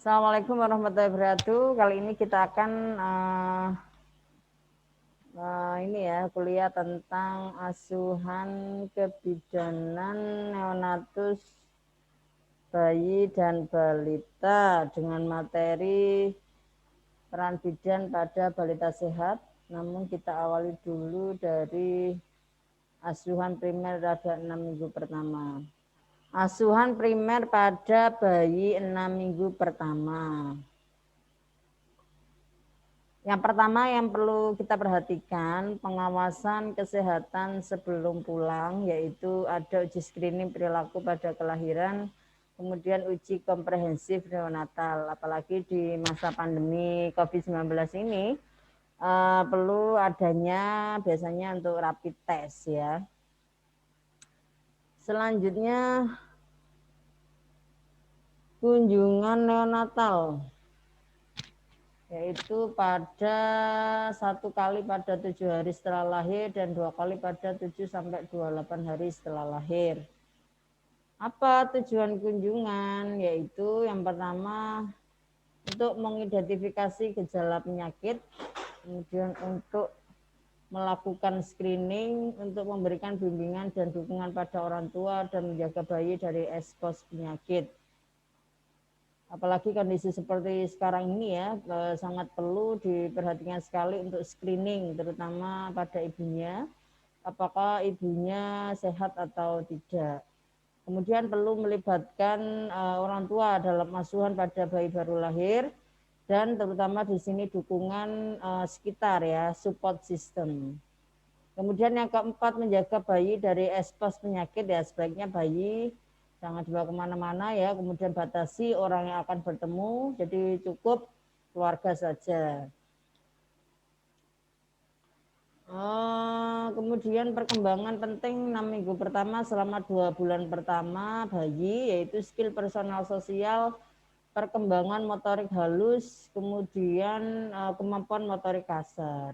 Assalamualaikum warahmatullahi wabarakatuh. Kali ini kita akan kuliah tentang asuhan kebidanan neonatus bayi dan balita dengan materi peran bidan pada balita sehat. Namun kita awali dulu dari asuhan primer pada 6 minggu pertama. Asuhan primer pada bayi 6 minggu pertama. Yang pertama yang perlu kita perhatikan, pengawasan kesehatan sebelum pulang, yaitu ada uji screening perilaku pada kelahiran, kemudian uji komprehensif neonatal. Apalagi di masa pandemi COVID-19 ini, perlu adanya biasanya untuk rapid test ya. Selanjutnya, kunjungan neonatal, yaitu pada 1 kali pada 7 hari setelah lahir dan 2 kali pada 7 sampai 28 hari setelah lahir. Apa tujuan kunjungan? Yaitu yang pertama untuk mengidentifikasi gejala penyakit, kemudian untuk melakukan screening, untuk memberikan bimbingan dan dukungan pada orang tua dan menjaga bayi dari ekspos penyakit. Apalagi kondisi seperti sekarang ini ya, sangat perlu diperhatikan sekali untuk screening, terutama pada ibunya, apakah ibunya sehat atau tidak. Kemudian perlu melibatkan orang tua dalam asuhan pada bayi baru lahir, dan terutama di sini dukungan sekitar ya, support system. Kemudian yang keempat, menjaga bayi dari ekspos penyakit ya, sebaiknya bayi jangan dibawa kemana-mana ya, kemudian batasi orang yang akan bertemu, jadi cukup keluarga saja. Kemudian perkembangan penting 6 minggu pertama selama 2 bulan pertama bayi, yaitu skill personal sosial, perkembangan motorik halus, kemudian kemampuan motorik kasar.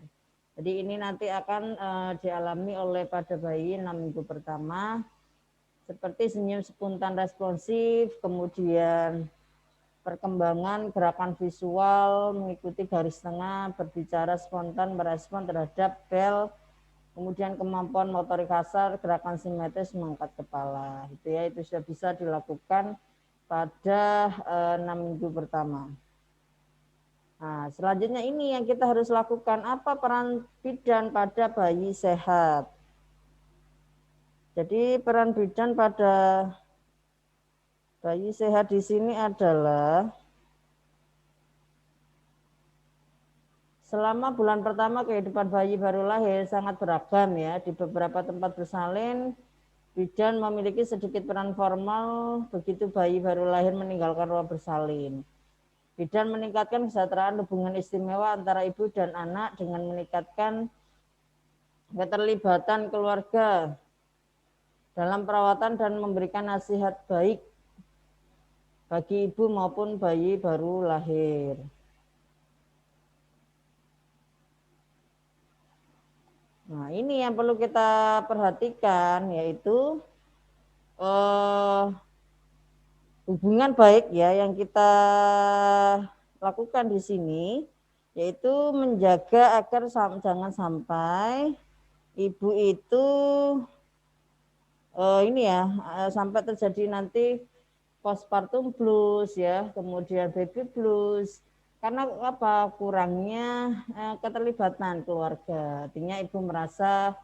Jadi ini nanti akan dialami oleh pada bayi 6 minggu pertama, seperti senyum spontan responsif, kemudian perkembangan gerakan visual, mengikuti garis tengah, berbicara spontan, merespon terhadap bel, kemudian kemampuan motorik kasar, gerakan simetris, mengangkat kepala. Itu ya, itu sudah bisa dilakukan pada 6 minggu pertama. Nah, selanjutnya ini yang kita harus lakukan, apa peran bidan pada bayi sehat? Jadi peran bidan pada bayi sehat di sini adalah selama bulan pertama kehidupan bayi baru lahir sangat beragam ya. Di beberapa tempat bersalin, bidan memiliki sedikit peran formal begitu bayi baru lahir meninggalkan ruang bersalin. Bidan meningkatkan kesejahteraan hubungan istimewa antara ibu dan anak dengan meningkatkan keterlibatan keluarga dalam perawatan dan memberikan nasihat baik bagi ibu maupun bayi baru lahir. Nah, ini yang perlu kita perhatikan, yaitu hubungan baik ya yang kita lakukan di sini, yaitu menjaga agar jangan sampai ibu itu sampai terjadi nanti postpartum blues ya, kemudian baby blues, karena apa? Kurangnya keterlibatan keluarga. Artinya ibu merasa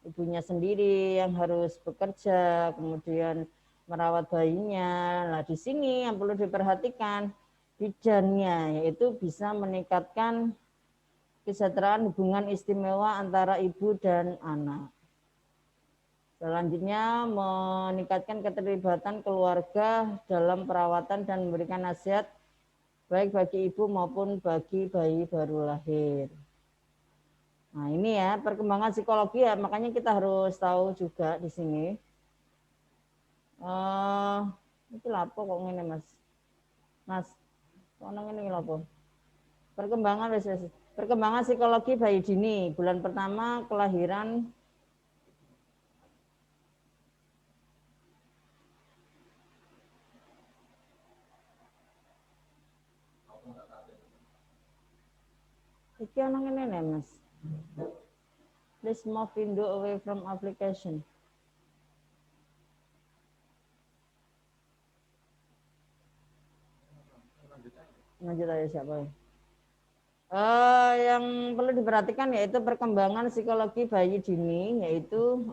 ibunya sendiri yang harus bekerja, kemudian merawat bayinya. Nah, di sini yang perlu diperhatikan bidannya, yaitu bisa meningkatkan kesejahteraan hubungan istimewa antara ibu dan anak. Selanjutnya, meningkatkan keterlibatan keluarga dalam perawatan dan memberikan nasihat baik bagi ibu maupun bagi bayi baru lahir. Nah, ini ya perkembangan psikologi ya, makanya kita harus tahu juga di sini. Itu lapo kok ngene, Mas. Mas, kok ngene lapo? Perkembangan psikologi bayi dini, bulan pertama kelahiran. Iki ana ngene nih, Mas. Please move window away from application. Lanjut aja siapa ya? Yang perlu diperhatikan yaitu perkembangan psikologi bayi dini, yaitu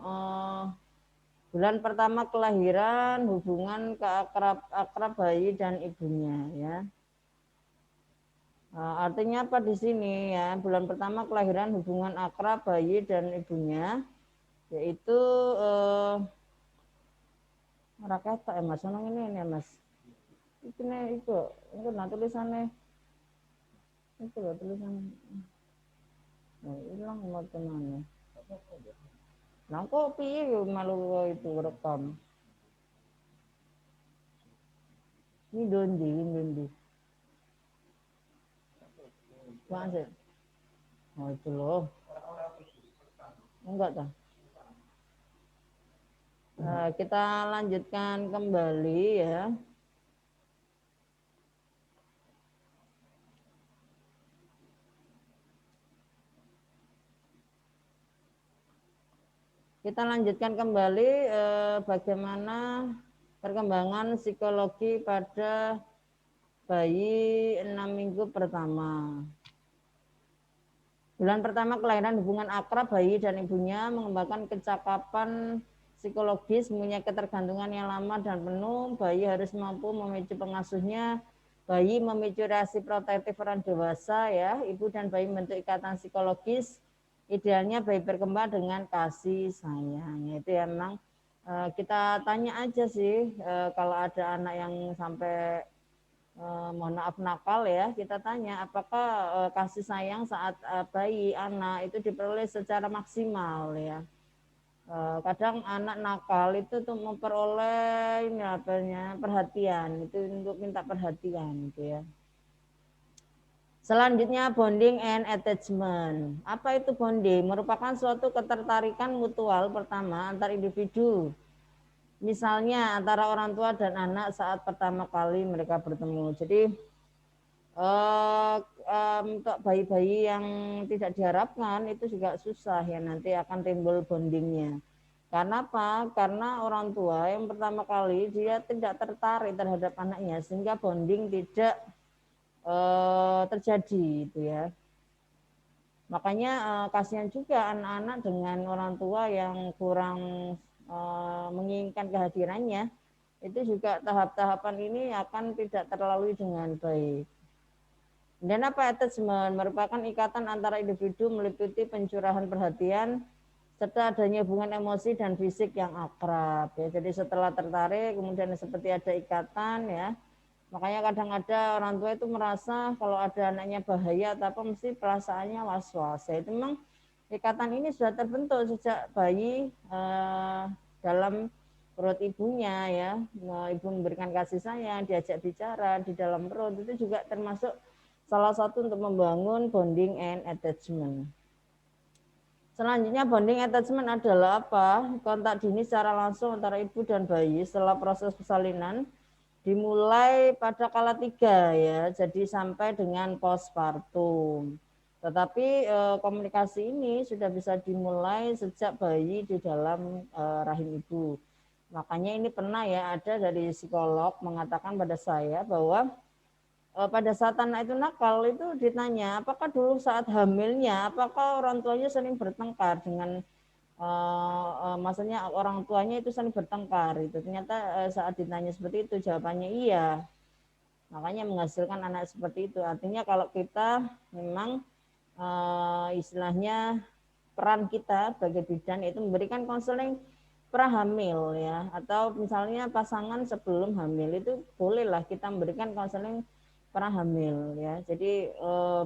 bulan pertama kelahiran, hubungan akrab bayi dan ibunya, ya. Artinya apa di sini ya? Bulan pertama kelahiran, hubungan akrab bayi dan ibunya, yaitu rakyat ya Mas, ini ya Mas. Itu nah tulisannya itu loh tulisannya. Nah, hilang mau mana? Nah kok piye malu itu rekam? Ini dondi. Masih. Oh itu loh. Enggak tak? Nah, kita lanjutkan kembali ya. Kita lanjutkan kembali bagaimana perkembangan psikologi pada bayi 6 minggu pertama. Bulan pertama kelahiran, hubungan akrab bayi dan ibunya mengembangkan kecakapan psikologis, mempunyai ketergantungan yang lama dan penuh. Bayi harus mampu memicu pengasuhnya. Bayi memicu reaksi protektif orang dewasa, ya. Ibu dan bayi membentuk ikatan psikologis. Idealnya bayi berkembang dengan kasih sayang. Itu ya memang kita tanya aja sih kalau ada anak yang sampai mohon maaf nakal ya, kita tanya apakah kasih sayang saat bayi anak itu diperoleh secara maksimal ya. Kadang anak nakal itu untuk memperoleh ini apanya perhatian, itu untuk minta perhatian gitu ya. Selanjutnya bonding and attachment. Apa itu bonding? Merupakan suatu ketertarikan mutual pertama antar individu. Misalnya antara orang tua dan anak saat pertama kali mereka bertemu. Jadi untuk bayi-bayi yang tidak diharapkan itu juga susah ya, nanti akan timbul bondingnya. Karena apa? Karena orang tua yang pertama kali dia tidak tertarik terhadap anaknya sehingga bonding tidak terjadi itu ya. Makanya kasihan juga anak-anak dengan orang tua yang kurang menginginkan kehadirannya, itu juga tahap-tahapan ini akan tidak terlalui dengan baik. Dan apa attachment? Merupakan ikatan antara individu meliputi pencurahan perhatian serta adanya hubungan emosi dan fisik yang akrab ya. Jadi setelah tertarik kemudian seperti ada ikatan ya. Makanya kadang ada orang tua itu merasa kalau ada anaknya bahaya atau apa mesti perasaannya was-was. Ya, itu memang ikatan ini sudah terbentuk sejak bayi dalam perut ibunya ya. Ibu memberikan kasih sayang, diajak bicara di dalam perut, itu juga termasuk salah satu untuk membangun bonding and attachment. Selanjutnya bonding attachment adalah apa? Kontak dini secara langsung antara ibu dan bayi setelah proses persalinan dimulai pada kala 3 ya, jadi sampai dengan postpartum. Tetapi komunikasi ini sudah bisa dimulai sejak bayi di dalam rahim ibu. Makanya ini pernah ya ada dari psikolog mengatakan pada saya bahwa pada saat anak itu nakal itu ditanya apakah dulu saat hamilnya apakah orang tuanya sering bertengkar dengan maksudnya orang tuanya itu sering bertengkar itu. Ternyata saat ditanya seperti itu jawabannya iya. Makanya menghasilkan anak seperti itu. Artinya kalau kita memang istilahnya peran kita sebagai bidan itu memberikan konseling prahamil ya, atau misalnya pasangan sebelum hamil itu bolehlah kita memberikan konseling prahamil ya. Jadi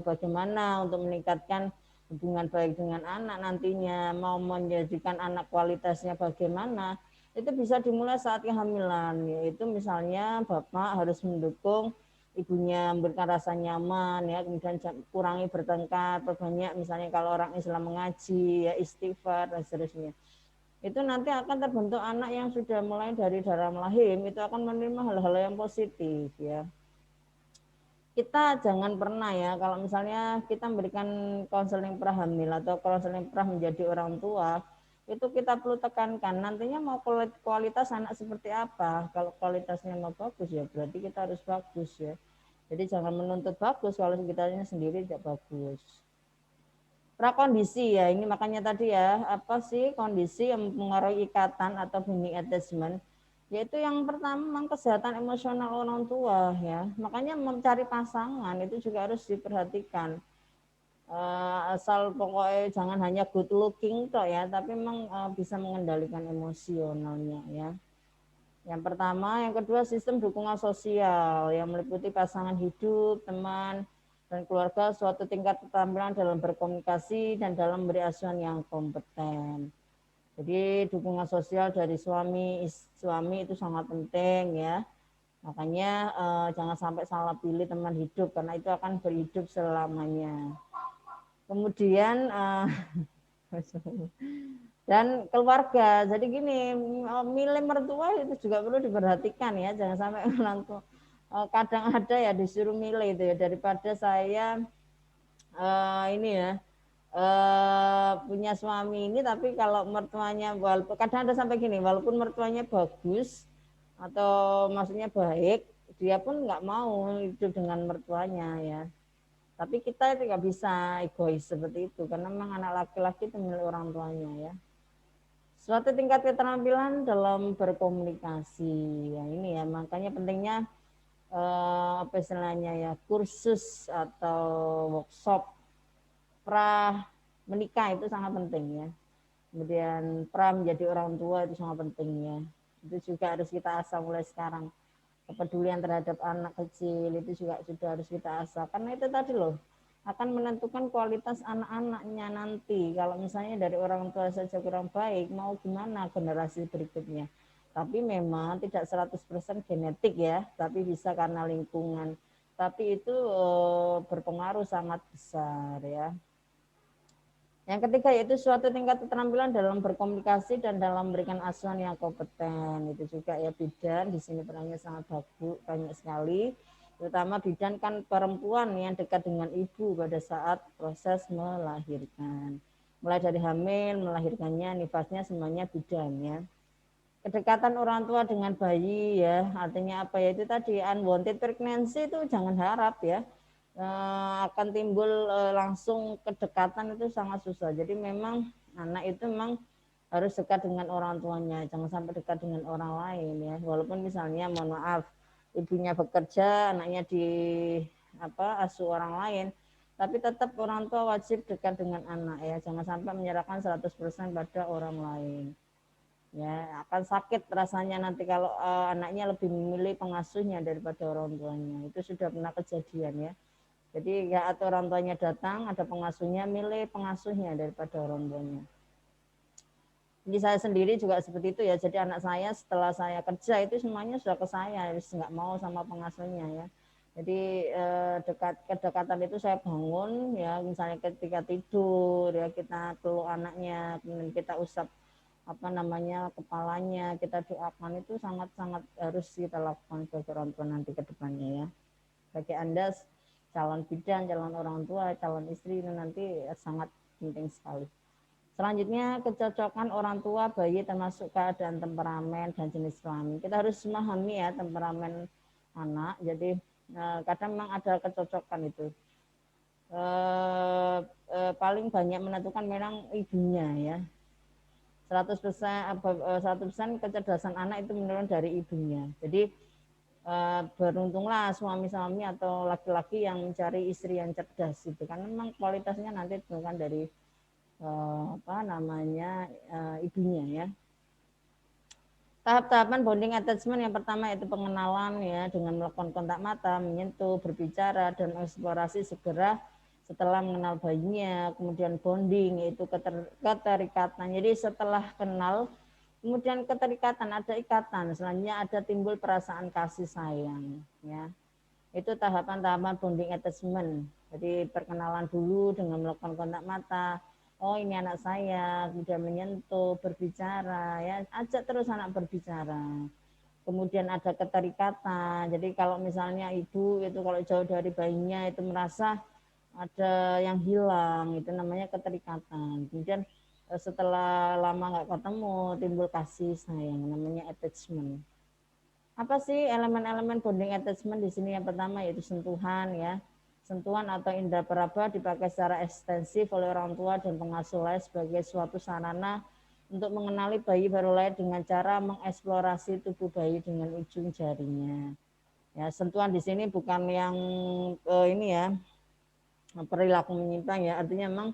bagaimana untuk meningkatkan hubungan baik dengan anak nantinya, mau menjadikan anak kualitasnya bagaimana, itu bisa dimulai saat kehamilan, yaitu misalnya bapak harus mendukung ibunya, memberikan rasa nyaman ya, kemudian kurangi bertengkar, perbanyak misalnya kalau orang Islam mengaji ya, istighfar dan seterusnya. Itu nanti akan terbentuk anak yang sudah mulai dari dalam rahim itu akan menerima hal-hal yang positif ya. kita jangan pernah ya, kalau misalnya kita memberikan konseling prahamil atau konseling pra menjadi orang tua, itu kita perlu tekankan nantinya mau kualitas anak seperti apa. Kalau kualitasnya mau bagus ya berarti kita harus bagus ya. Jadi jangan menuntut bagus kalau kita sendiri tidak bagus. Prakondisi ya, ini makanya tadi ya, apa sih kondisi yang mempengaruhi ikatan atau binding attachment, yaitu yang pertama memang kesehatan emosional orang tua ya, makanya mencari pasangan itu juga harus diperhatikan. Asal pokoknya jangan hanya good looking toh ya, tapi memang bisa mengendalikan emosionalnya ya. Yang pertama, yang kedua sistem dukungan sosial yang meliputi pasangan hidup, teman, dan keluarga suatu tingkat keterampilan dalam berkomunikasi dan dalam memberi asuhan yang kompeten. Jadi dukungan sosial dari suami itu sangat penting ya. Makanya jangan sampai salah pilih teman hidup karena itu akan berhidup selamanya. Kemudian dan keluarga. Jadi gini, milih mertua itu juga perlu diperhatikan ya, jangan sampai orang tua kadang ada ya disuruh milih itu ya, daripada saya ini ya punya suami ini tapi kalau mertuanya walaupun kadang ada sampai gini, walaupun mertuanya bagus atau maksudnya baik, dia pun nggak mau hidup dengan mertuanya ya. Tapi kita tidak bisa egois seperti itu karena memang anak laki-laki itu milik orang tuanya ya. Suatu tingkat keterampilan dalam berkomunikasi ya ini ya, makanya pentingnya apa istilahnya ya, kursus atau workshop pra menikah itu sangat penting ya. Kemudian pra menjadi orang tua itu sangat penting ya. Itu juga harus kita asah mulai sekarang. Kepedulian terhadap anak kecil itu juga sudah harus kita asah. Karena itu tadi loh, akan menentukan kualitas anak-anaknya nanti. Kalau misalnya dari orang tua saja kurang baik, mau gimana generasi berikutnya. Tapi memang tidak 100% genetik ya, tapi bisa karena lingkungan. Tapi itu berpengaruh sangat besar ya. Yang ketiga yaitu suatu tingkat keterampilan dalam berkomunikasi dan dalam memberikan asuhan yang kompeten. Itu juga ya bidan, di sini perannya sangat bagus, banyak sekali. Terutama bidan kan perempuan yang dekat dengan ibu pada saat proses melahirkan. Mulai dari hamil, melahirkannya, nifasnya semuanya bidan ya. Kedekatan orang tua dengan bayi ya, artinya apa ya, itu tadi unwanted pregnancy itu jangan harap ya. Akan timbul langsung kedekatan itu sangat susah. Jadi memang anak itu memang harus dekat dengan orang tuanya, jangan sampai dekat dengan orang lain ya. Walaupun misalnya mohon maaf ibunya bekerja, anaknya di asuh orang lain, tapi tetap orang tua wajib dekat dengan anak ya. Jangan sampai menyerahkan 100% pada orang lain. Ya, akan sakit rasanya nanti kalau anaknya lebih memilih pengasuhnya daripada orang tuanya. Itu sudah pernah kejadian ya. Jadi ya atau orang tuanya datang, ada pengasuhnya, milih pengasuhnya daripada orang tuanya. Jadi saya sendiri juga seperti itu ya. Jadi anak saya setelah saya kerja itu semuanya sudah ke saya, nggak mau sama pengasuhnya ya. Jadi kedekatan itu saya bangun ya, misalnya ketika tidur ya kita peluk anaknya, kemudian kita usap kepalanya, kita doakan, itu sangat-sangat harus kita lakukan sebagai orang tua nanti ke depannya ya. Bagi Anda calon bidan, calon orang tua, calon istri itu nanti sangat penting sekali. Selanjutnya kecocokan orang tua bayi termasuk keadaan temperamen dan jenis kelamin. Kita harus memahami ya temperamen anak. Jadi kadang memang ada kecocokan itu. Paling banyak menentukan memang ibunya ya. 100% kecerdasan anak itu menurun dari ibunya. Jadi beruntunglah suami-suami atau laki-laki yang mencari istri yang cerdas itu, karena memang kualitasnya nanti ditentukan dari ibunya ya. Tahap-tahapan bonding attachment yang pertama yaitu pengenalan ya, dengan melakukan kontak mata, menyentuh, berbicara, dan eksplorasi segera setelah mengenal bayinya. Kemudian bonding yaitu keterikatan. Jadi setelah kenal kemudian keterikatan, ada ikatan, selanjutnya ada timbul perasaan kasih sayang ya. Itu tahapan-tahapan bonding attachment. Jadi perkenalan dulu dengan melakukan kontak mata, oh ini anak saya, kemudian menyentuh, berbicara ya, ajak terus anak berbicara. kemudian ada keterikatan. Jadi kalau misalnya ibu itu kalau jauh dari bayinya itu merasa ada yang hilang, itu namanya keterikatan. Kemudian setelah lama nggak ketemu timbul kasih sayang, namanya attachment. Apa sih elemen-elemen bonding attachment di sini? Yang pertama yaitu sentuhan ya. Sentuhan atau indera peraba dipakai secara ekstensif oleh orang tua dan pengasuh lain sebagai suatu sarana untuk mengenali bayi baru lahir dengan cara mengeksplorasi tubuh bayi dengan ujung jarinya. Ya, sentuhan di sini bukan yang ini ya, perilaku menyimpang ya, artinya memang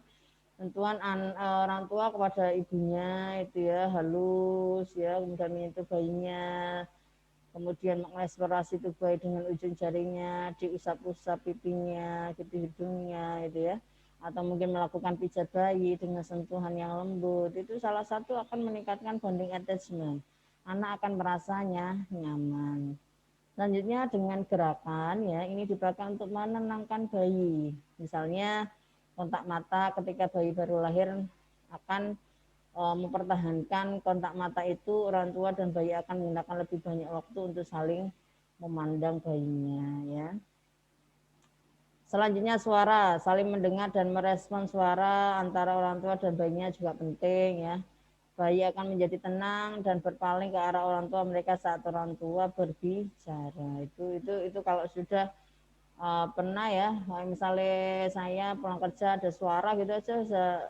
sentuhan orang tua kepada ibunya itu ya halus ya, kemudian menyentuh bayinya, kemudian mengeksplorasi tubuh bayi dengan ujung jarinya, diusap-usap pipinya, gitu hidungnya itu ya, atau mungkin melakukan pijat bayi dengan sentuhan yang lembut, itu salah satu akan meningkatkan bonding attachment. Anak akan merasanya nyaman. Selanjutnya dengan gerakan ya, ini dipakai untuk menenangkan bayi. Misalnya kontak mata ketika bayi baru lahir akan mempertahankan kontak mata itu, orang tua dan bayi akan menggunakan lebih banyak waktu untuk saling memandang bayinya ya. Selanjutnya suara, saling mendengar dan merespon suara antara orang tua dan bayinya juga penting ya. Bayi akan menjadi tenang dan berpaling ke arah orang tua mereka saat orang tua berbicara. Itu kalau sudah pernah ya, misalnya saya pulang kerja ada suara gitu aja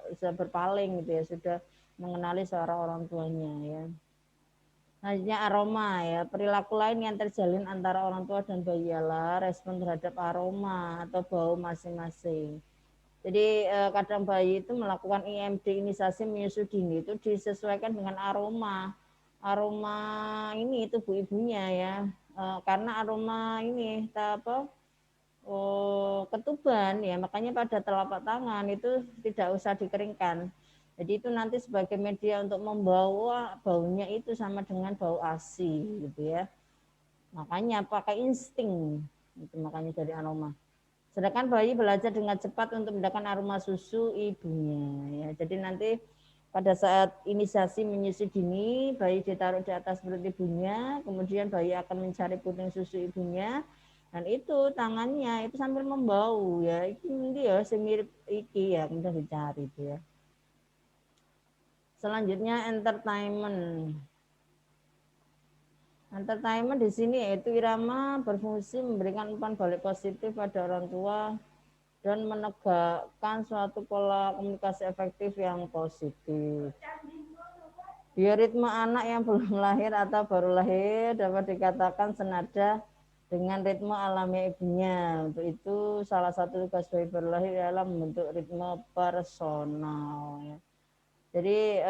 bisa berpaling gitu ya, sudah mengenali suara orang tuanya ya. Selanjutnya aroma ya, perilaku lain yang terjalin antara orang tua dan bayi ialah respon terhadap aroma atau bau masing-masing. Jadi kadang bayi itu melakukan IMD, inisiasi menyusu dini, itu disesuaikan dengan aroma ini tubuh ibunya ya, karena aroma ini apa ketuban ya, makanya pada telapak tangan itu tidak usah dikeringkan. Jadi itu nanti sebagai media untuk membawa baunya itu sama dengan bau ASI gitu ya. Makanya pakai insting, itu makanya dari aroma. Sedangkan bayi belajar dengan cepat untuk membedakan aroma susu ibunya ya. Jadi nanti pada saat inisiasi menyusui dini, bayi ditaruh di atas perut ibunya, kemudian bayi akan mencari puting susu ibunya, dan itu tangannya itu sambil membau ya, ini ya semirip iki ya, kemudian dicari itu ya. Selanjutnya entertainment. Entertainment di sini yaitu irama berfungsi memberikan umpan balik positif pada orang tua dan menegakkan suatu pola komunikasi efektif yang positif. Bioritme anak yang belum lahir atau baru lahir dapat dikatakan senada dengan ritme alami ibunya. Untuk itu salah satu tugas bayi baru lahir adalah membentuk ritme personal. Jadi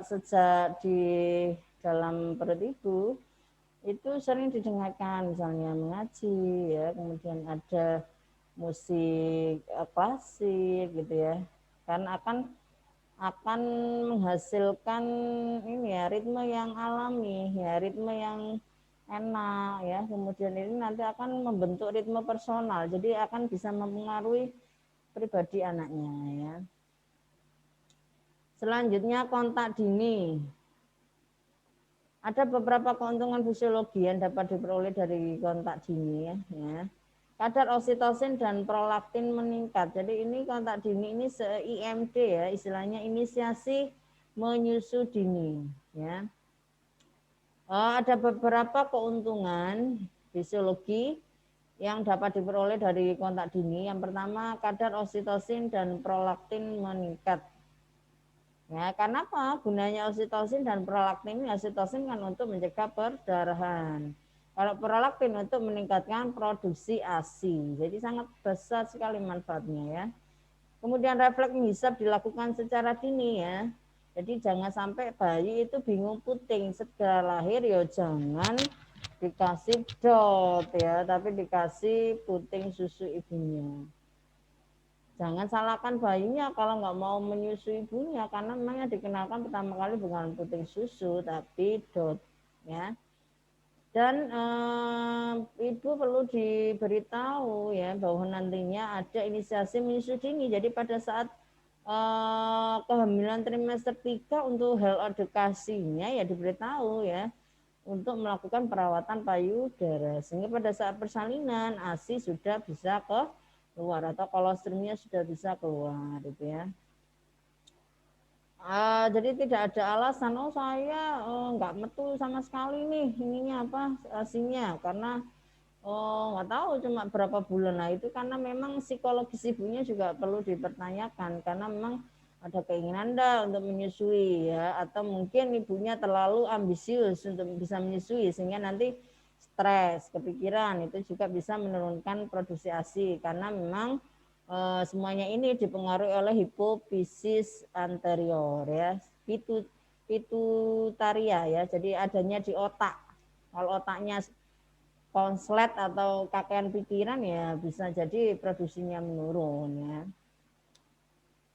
sejak di dalam perut ibu itu sering didengarkan misalnya mengaji ya, kemudian ada musik klasik gitu ya, karena akan menghasilkan ini ya ritme yang alami ya, ritme yang enak ya, kemudian ini nanti akan membentuk ritme personal, jadi akan bisa mempengaruhi pribadi anaknya ya. Selanjutnya kontak dini. Ada beberapa keuntungan fisiologi yang dapat diperoleh dari kontak dini ya. Kadar oksitosin dan prolaktin meningkat. Jadi ini kontak dini ini IMD ya, istilahnya inisiasi menyusu dini ya. Ada beberapa keuntungan fisiologi yang dapat diperoleh dari kontak dini. Yang pertama, kadar oksitosin dan prolaktin meningkat. Ya, karena apa? Gunanya oksitosin dan prolaktin. Oksitosin kan untuk mencegah perdarahan. Kalau prolaktin untuk meningkatkan produksi ASI. Jadi sangat besar sekali manfaatnya ya. Kemudian refleks menghisap dilakukan secara dini ya. Jadi jangan sampai bayi itu bingung puting segera lahir ya, jangan dikasih dot ya, tapi dikasih puting susu ibunya. Jangan salahkan bayinya kalau nggak mau menyusui ibunya, karena memangnya dikenalkan pertama kali bukan puting susu tapi dot ya. Dan ibu perlu diberitahu ya bahwa nantinya ada inisiasi menyusui dini. Jadi pada saat kehamilan trimester 3 untuk health edukasinya ya diberitahu ya. untuk melakukan perawatan payudara. Sehingga pada saat persalinan ASI sudah bisa keluar atau kolostrumnya sudah bisa keluar gitu ya. Jadi tidak ada alasan, oh saya nggak metu sama sekali nih ininya apa ASINya karena nggak tahu cuma berapa bulan. Nah itu karena memang psikologis ibunya juga perlu dipertanyakan karena memang ada keinginan Anda untuk menyusui ya, atau mungkin ibunya terlalu ambisius untuk bisa menyusui sehingga nanti stres, kepikiran, itu juga bisa menurunkan produksi ASI karena memang semuanya ini dipengaruhi oleh hipofisis anterior ya, pituitaria ya, jadi adanya di otak. Kalau otaknya konslet atau kakean pikiran ya bisa jadi produksinya menurun ya.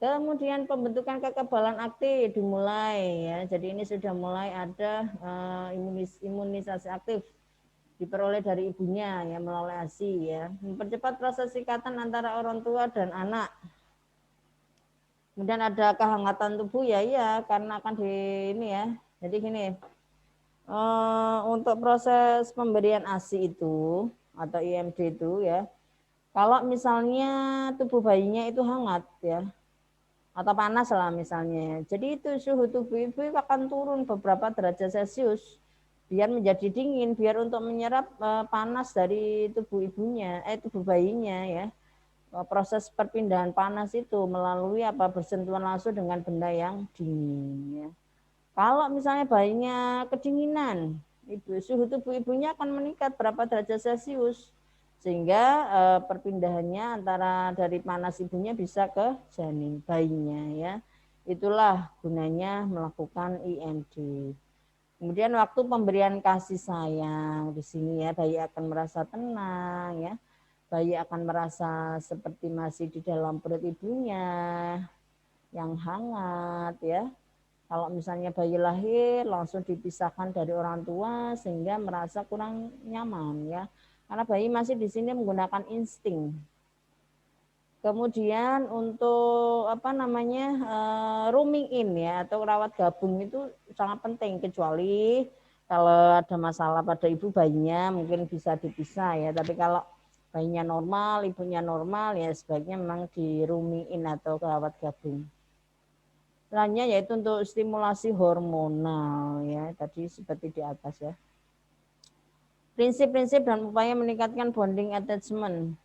Kemudian pembentukan kekebalan aktif dimulai ya. Jadi ini sudah mulai ada imunisasi aktif diperoleh dari ibunya ya melalui ASI ya. Mempercepat proses ikatan antara orang tua dan anak. Kemudian ada kehangatan tubuh ya, iya karena akan di ini ya. Jadi gini, untuk proses pemberian ASI itu atau IMD itu ya, kalau misalnya tubuh bayinya itu hangat ya atau panas lah misalnya, jadi itu suhu tubuh ibu akan turun beberapa derajat Celcius biar menjadi dingin, biar untuk menyerap panas dari tubuh ibunya, tubuh bayinya ya. Proses perpindahan panas itu melalui apa bersentuhan langsung dengan benda yang dingin ya. Kalau misalnya bayinya kedinginan, suhu tubuh ibunya akan meningkat berapa derajat Celcius sehingga perpindahannya antara dari panas ibunya bisa ke janin bayinya ya. Itulah gunanya melakukan IMD. Kemudian waktu pemberian kasih sayang di sini ya, bayi akan merasa tenang ya. Bayi akan merasa seperti masih di dalam perut ibunya yang hangat ya. Kalau misalnya bayi lahir langsung dipisahkan dari orang tua sehingga merasa kurang nyaman ya. Karena bayi masih di sini menggunakan insting. Kemudian untuk apa namanya rooming in ya atau rawat gabung itu sangat penting, kecuali kalau ada masalah pada ibu bayinya mungkin bisa dipisah ya. Tapi kalau bayinya normal, ibunya normal ya sebaiknya memang di rooming in atau rawat gabung. Selanjutnya yaitu untuk stimulasi hormonal ya, tadi seperti di atas ya. Prinsip-prinsip dan upaya meningkatkan bonding attachment.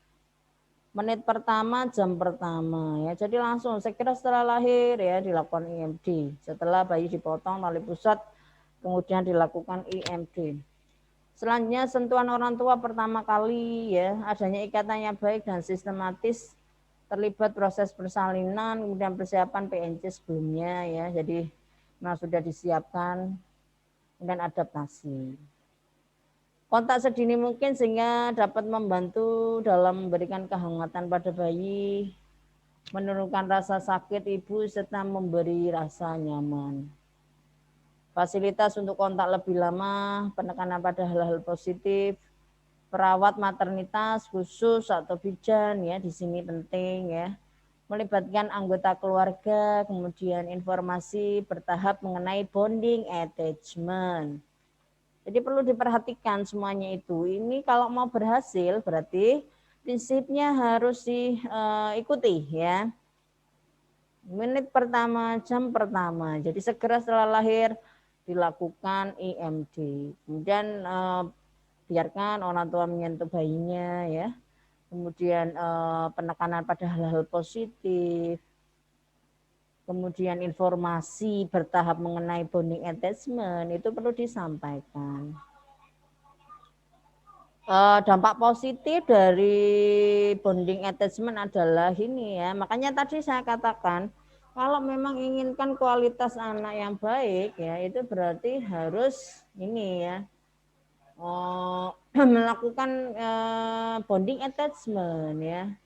Menit pertama, jam pertama ya. Jadi langsung segera setelah lahir ya dilakukan IMD. Setelah bayi dipotong tali pusat kemudian dilakukan IMD. Selanjutnya sentuhan orang tua pertama kali ya, adanya ikatan yang baik dan sistematis, terlibat proses persalinan, kemudian persiapan PNC sebelumnya ya. Jadi sudah disiapkan dan adaptasi. Kontak sedini mungkin sehingga dapat membantu dalam memberikan kehangatan pada bayi, menurunkan rasa sakit ibu serta memberi rasa nyaman. Fasilitas untuk kontak lebih lama, penekanan pada hal-hal positif, perawat maternitas khusus atau bidan ya di sini penting ya. Melibatkan anggota keluarga, kemudian informasi bertahap mengenai bonding attachment. Jadi perlu diperhatikan semuanya itu. Ini kalau mau berhasil berarti prinsipnya harus diikuti ya. Menit pertama, jam pertama. Jadi segera setelah lahir dilakukan IMD. Kemudian biarkan orang tua menyentuh bayinya ya. Kemudian penekanan pada hal-hal positif. Kemudian informasi bertahap mengenai bonding attachment itu perlu disampaikan. Dampak positif dari bonding attachment adalah ini ya. Makanya tadi saya katakan kalau memang inginkan kualitas anak yang baik ya itu berarti harus ini ya melakukan bonding attachment ya.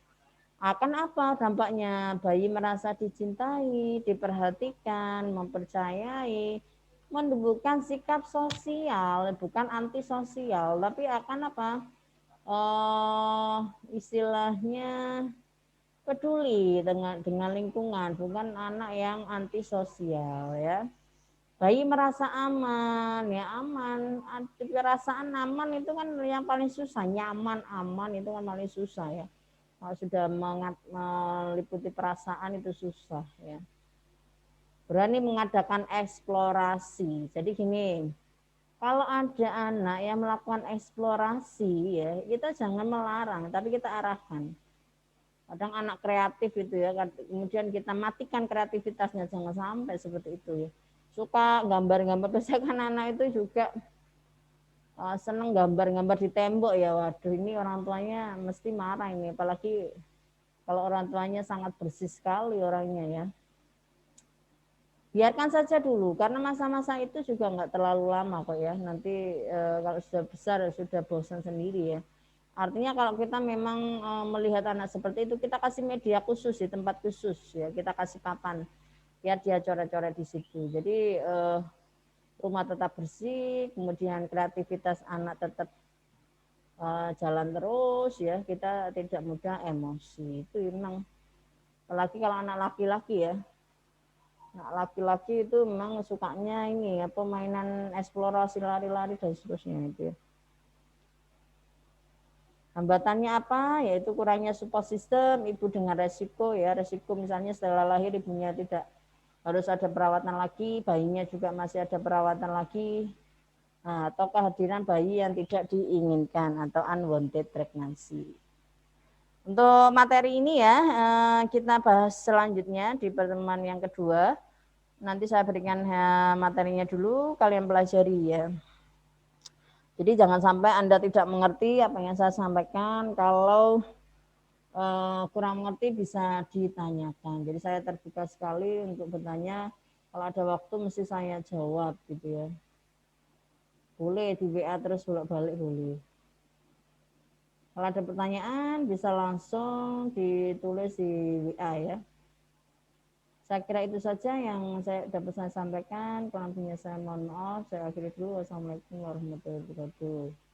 Akan apa dampaknya? Bayi merasa dicintai, diperhatikan, mempercayai, menumbuhkan sikap sosial, bukan antisosial, tapi akan apa? Istilahnya peduli dengan lingkungan, bukan anak yang antisosial ya. bayi merasa aman, ya aman. Perasaan aman itu kan yang paling susah, nyaman, aman itu kan paling susah ya. Kalau sudah meliputi perasaan itu susah ya. Berani mengadakan eksplorasi. Jadi gini, kalau ada anak yang melakukan eksplorasi ya, kita jangan melarang, tapi kita arahkan. Kadang anak kreatif itu ya, kemudian kita matikan kreativitasnya, jangan sampai seperti itu ya. Suka gambar-gambar, biasanya kan anak itu juga seneng gambar-gambar di tembok ya. Waduh, ini orang tuanya mesti marah ini, apalagi kalau orang tuanya sangat bersih sekali orangnya ya. Biarkan saja dulu, karena masa-masa itu juga nggak terlalu lama kok ya. Nanti kalau sudah besar sudah bosan sendiri ya. Artinya kalau kita memang melihat anak seperti itu, kita kasih media khusus di tempat khusus ya, kita kasih papan biar dia coret-coret di situ. Jadi rumah tetap bersih, kemudian kreativitas anak tetap jalan terus ya, kita tidak mudah emosi. Itu memang, apalagi kalau anak laki-laki ya. Nah, laki-laki itu memang sukanya ini ya, permainan eksplorasi, lari-lari dan seterusnya itu ya. Hambatannya apa? Yaitu kurangnya support system, ibu dengan resiko ya, resiko misalnya setelah lahir ibunya tidak harus ada perawatan lagi, bayinya juga masih ada perawatan lagi, nah, atau kehadiran bayi yang tidak diinginkan atau unwanted pregnancy. Untuk materi ini ya, kita bahas selanjutnya di pertemuan yang kedua. Nanti saya berikan materinya dulu, kalian pelajari ya. Jadi jangan sampai Anda tidak mengerti apa yang saya sampaikan. Kalau kurang mengerti bisa ditanyakan. Jadi saya terbuka sekali untuk bertanya. Kalau ada waktu mesti saya jawab gitu ya. Boleh di WA terus bolak-balik boleh. Kalau ada pertanyaan bisa langsung ditulis di WA ya. Saya kira itu saja yang saya dapat saya sampaikan. Kurang lebihnya saya mohon maaf. Saya akhiri dulu. Wassalamualaikum warahmatullahi wabarakatuh.